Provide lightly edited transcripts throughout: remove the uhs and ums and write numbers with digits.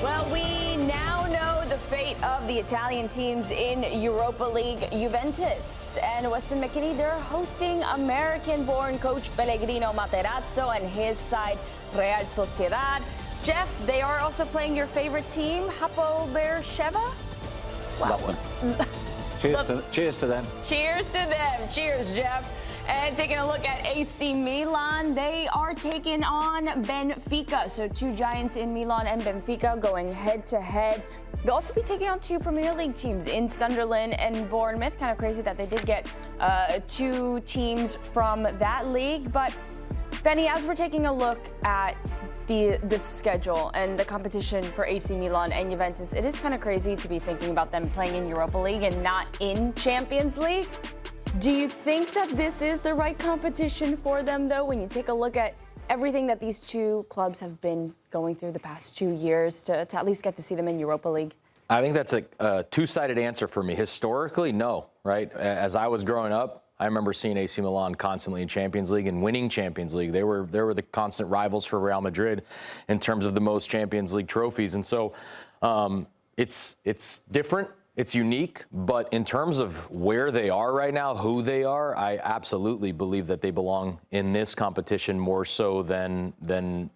Well, we now know the fate of the Italian teams in Europa League. Juventus and Weston McKinney, they're hosting American-born coach Pellegrino Materazzo and his side Real Sociedad. Jeff, they are also playing your favorite team, Hapoel Beersheva. Wow. Love them. Cheers to them. Cheers to them. Cheers, Jeff. And taking a look at AC Milan, they are taking on Benfica. So two giants in Milan and Benfica going head-to-head. They'll also be taking on two Premier League teams in Sunderland and Bournemouth. Kind of crazy that they did get two teams from that league. But, Benny, as we're taking a look at the schedule and the competition for AC Milan and Juventus, it is kind of crazy to be thinking about them playing in Europa League and not in Champions League. Do you think that this is the right competition for them, though, when you take a look at everything that these two clubs have been going through the past 2 years to at least get to see them in Europa League? I think that's a two-sided answer for me. Historically, no, right? As I was growing up, I remember seeing AC Milan constantly in Champions League and winning Champions League. They were the constant rivals for Real Madrid in terms of the most Champions League trophies. And so it's different. It's unique, but in terms of where they are right now, who they are, I absolutely believe that they belong in this competition more so than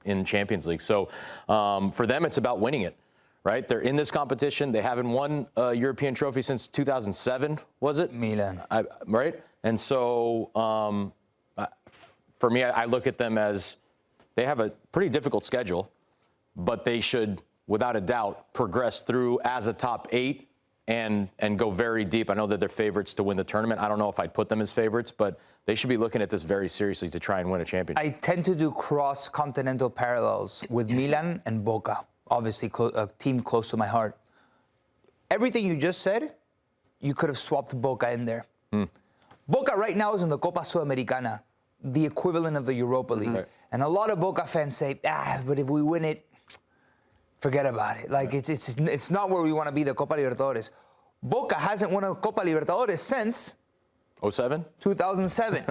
in Champions League. So for them, it's about winning it, right? They're in this competition. They haven't won a European trophy since 2007, was it? Milan. Right? And so for me, I look at them as they have a pretty difficult schedule, but they should, without a doubt, progress through as a top 8 and go very deep. I know that they're favorites to win the tournament. I don't know if I'd put them as favorites, but they should be looking at this very seriously to try and win a championship. I tend to do cross-continental parallels with Milan and Boca, obviously a team close to my heart. Everything you just said, you could have swapped Boca in there. Boca right now is in the Copa Sudamericana, the equivalent of the Europa League. Right. And a lot of Boca fans say, but if we win it, forget about it. Like, it's not where we want to be, the Copa Libertadores. Boca hasn't won a Copa Libertadores since 2007? 2007.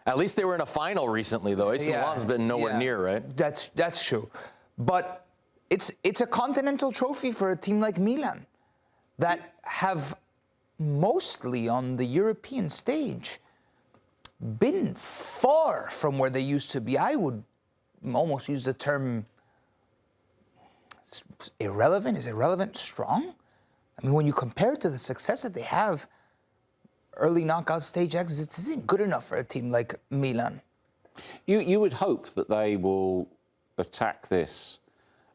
At least they were in a final recently, though. AC Milan's been nowhere near, right? That's true. But it's a continental trophy for a team like Milan that have mostly on the European stage been far from where they used to be. I would almost use the term irrelevant. Is irrelevant strong? I mean, when you compare it to the success that they have, early knockout stage exits isn't good enough for a team like Milan. You would hope that they will attack this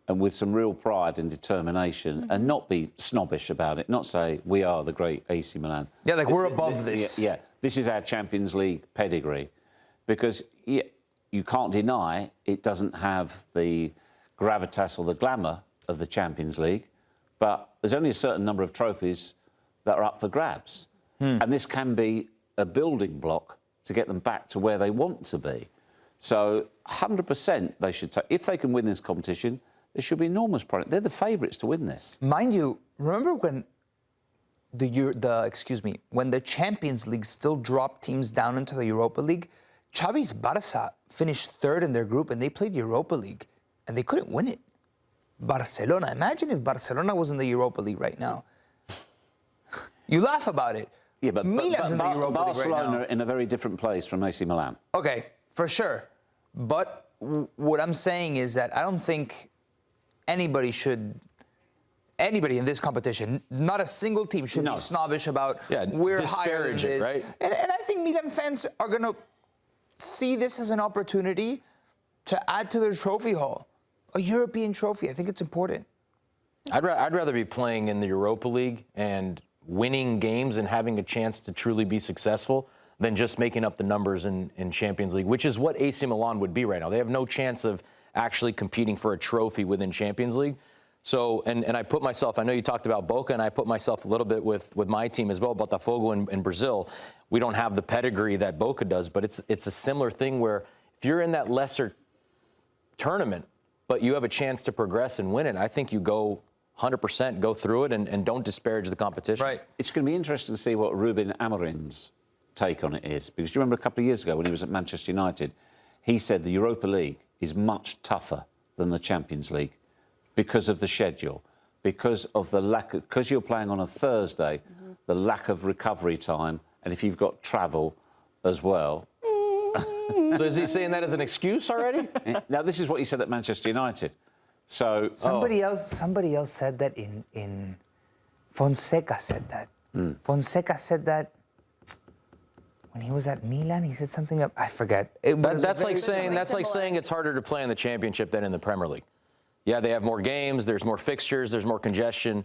and with some real pride and determination and not be snobbish about it, not say we are the great AC Milan. Yeah, like we're above this. Yeah, this is our Champions League pedigree, because you can't deny it doesn't have the gravitas or the glamour of the Champions League, but there's only a certain number of trophies that are up for grabs. And this can be a building block to get them back to where they want to be. So 100% they should take, if they can win this competition, there should be enormous pride. They're the favourites to win this. Mind you, remember when when the Champions League still dropped teams down into the Europa League? Xavi's Barça finished third in their group and they played Europa League and they couldn't win it. Barcelona, imagine if Barcelona was in the Europa League right now. You laugh about it. Yeah, but Milan's in the Europa Barcelona League right now. in a very different place from AC Milan. Okay, for sure. But what I'm saying is that I don't think anybody in this competition, not a single team should be snobbish about we're higher than this. Right? And I think Milan fans are going to see this as an opportunity to add to their trophy haul. A European trophy. I think it's important. I'd rather be playing in the Europa League and winning games and having a chance to truly be successful than just making up the numbers in Champions League, which is what AC Milan would be right now. They have no chance of actually competing for a trophy within Champions League. So, and I put myself, I know you talked about Boca, and I put myself a little bit with my team as well, Botafogo in Brazil. We don't have the pedigree that Boca does, but it's a similar thing where if you're in that lesser tournament, but you have a chance to progress and win it, I think you go 100%, go through it, and don't disparage the competition. Right. It's going to be interesting to see what Ruben Amorim's take on it is, because do you remember a couple of years ago when he was at Manchester United, he said the Europa League is much tougher than the Champions League. because of the schedule, because of the because you're playing on a Thursday, the lack of recovery time, and if you've got travel as well. So is he saying that as an excuse already? Now, this is what he said at Manchester United. So somebody else said that in Fonseca said that. Fonseca said that when he was at Milan. He said something. I forget. That's like saying it's harder to play in the Championship than in the Premier League. Yeah, they have more games. There's more fixtures. There's more congestion,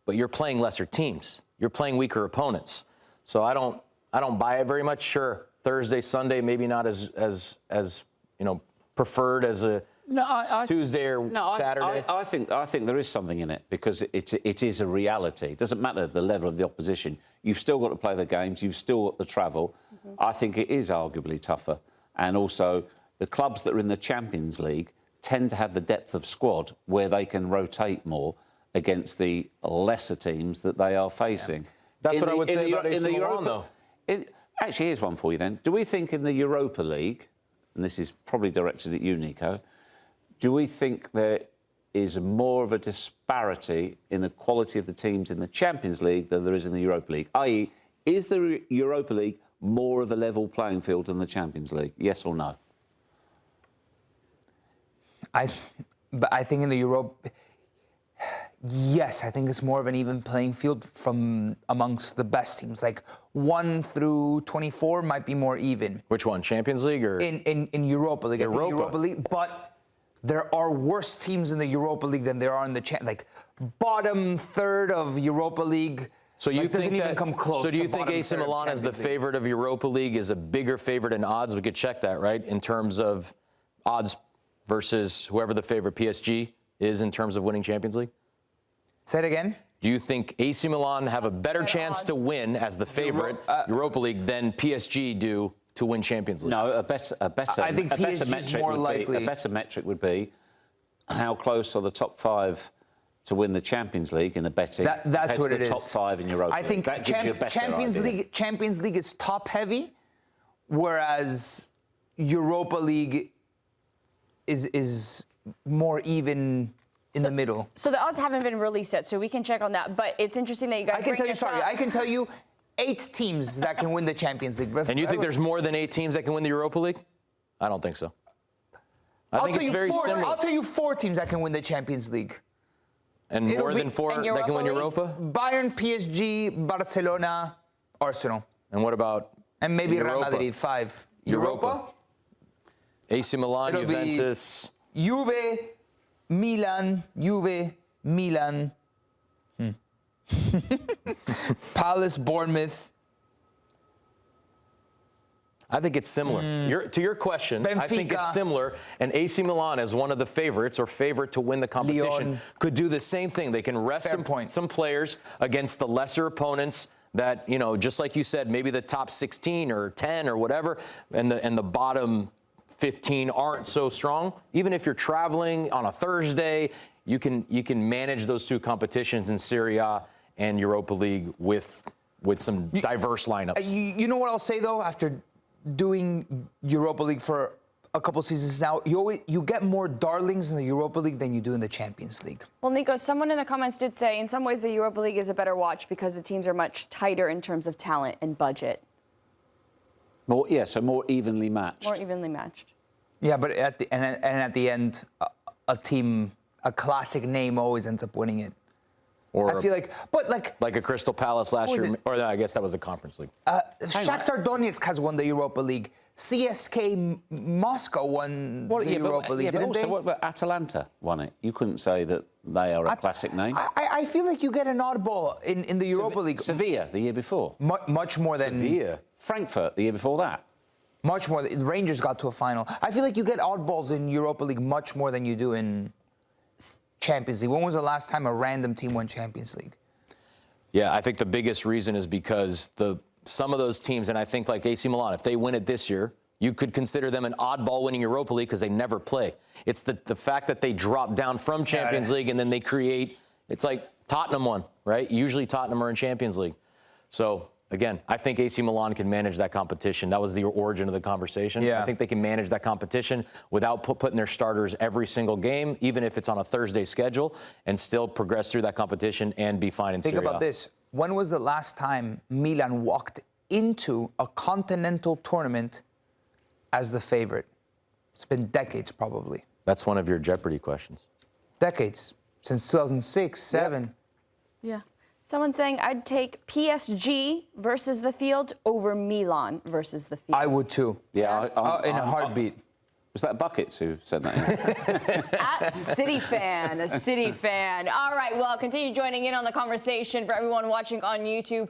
but you're playing lesser teams. You're playing weaker opponents. So I don't buy it very much. Sure, Thursday, Sunday, maybe not as preferred as a Tuesday or Saturday. I think there is something in it because it is a reality. It doesn't matter the level of the opposition. You've still got to play the games. You've still got the travel. I think it is arguably tougher. And also, the clubs that are in the Champions League tend to have the depth of squad where they can rotate more against the lesser teams that they are facing. That's what I would say about AC Milan, though. Actually, here's one for you then. Do we think in the Europa League, and this is probably directed at you, Nico, do we think there is more of a disparity in the quality of the teams in the Champions League than there is in the Europa League? I.e., is the Europa League more of a level playing field than the Champions League? Yes or no? I think in the Europe, yes, I think it's more of an even playing field from amongst the best teams. Like 1 through 24 might be more even. Which one, Champions League or in Europa League? Europa League, but there are worse teams in the Europa League than there are in the like bottom third of Europa League. So you think even come close. So do you think AC Milan as the favorite of Europa League is a bigger favorite in odds? We could check that, right? In terms of odds versus whoever the favorite PSG is in terms of winning Champions League? Say it again. Do you think AC Milan have a better chance to win as the favorite Europa League than PSG do to win Champions League? No, a better. I think PSG is more likely. A better metric would be how close are the top 5 to win the Champions League in the betting. That's what it is. The top 5 in Europa League. I think that gives you a better idea. Champions League is top heavy, whereas Europa League is more even in the middle. So the odds haven't been released yet, so we can check on that. But it's interesting that you guys bring this up. I can tell you 8 teams that can win the Champions League. And you think there's more than 8 teams that can win the Europa League? I don't think so. I think it's very similar. I'll tell you 4 teams that can win the Champions League. And more than 4 that can win Europa? Bayern, PSG, Barcelona, Arsenal. And what about And maybe Real Madrid, 5. Europa? AC Milan, Juventus. Juve, Milan. Palace, Bournemouth. I think it's similar. To your question, Benfica. I think it's similar. And AC Milan, as one of the favorites or favorite to win the competition, Lyon. could do the same thing. They can rest some players against the lesser opponents that, just like you said, maybe the top 16 or 10 or whatever, and the bottom 15 aren't so strong. Even if you're traveling on a Thursday, you can manage those 2 competitions in Serie A and Europa League with some diverse lineups. You know what I'll say though, after doing Europa League for a couple seasons now, you get more darlings in the Europa League than you do in the Champions League. Well, Nico, someone in the comments did say in some ways the Europa League is a better watch because the teams are much tighter in terms of talent and budget. So more evenly matched. More evenly matched. Yeah, but at the end, a classic name always ends up winning it. Or I feel like a Crystal Palace last year, or no, I guess that was the Conference League. Shakhtar Donetsk has won the Europa League. CSK Moscow won the Europa League, didn't they? What about Atalanta won it? You couldn't say that they are a classic name. I feel like you get an oddball in the Europa League. Sevilla the year before. Much more than Sevilla. Frankfurt the year before that. Much more. The Rangers got to a final. I feel like you get oddballs in Europa League much more than you do in Champions League. When was the last time a random team won Champions League? Yeah, I think the biggest reason is because some of those teams, and I think like AC Milan, if they win it this year, you could consider them an oddball winning Europa League because they never play. It's the fact that they drop down from Champions League and then they create, it's like Tottenham won, right? Usually Tottenham are in Champions League. So Again, I think AC Milan can manage that competition. That was the origin of the conversation. Yeah. I think they can manage that competition without putting their starters every single game, even if it's on a Thursday schedule, and still progress through that competition and be fine in Serie A. Think about this. When was the last time Milan walked into a continental tournament as the favorite? It's been decades, probably. That's one of your Jeopardy questions. Decades. Since 2006, 7. Yeah. Someone saying I'd take PSG versus the field over Milan versus the field. I would too. Yeah, In a heartbeat. Was that Buckets who said that? In? At City fan, a City fan. All right, well, continue joining in on the conversation for everyone watching on YouTube.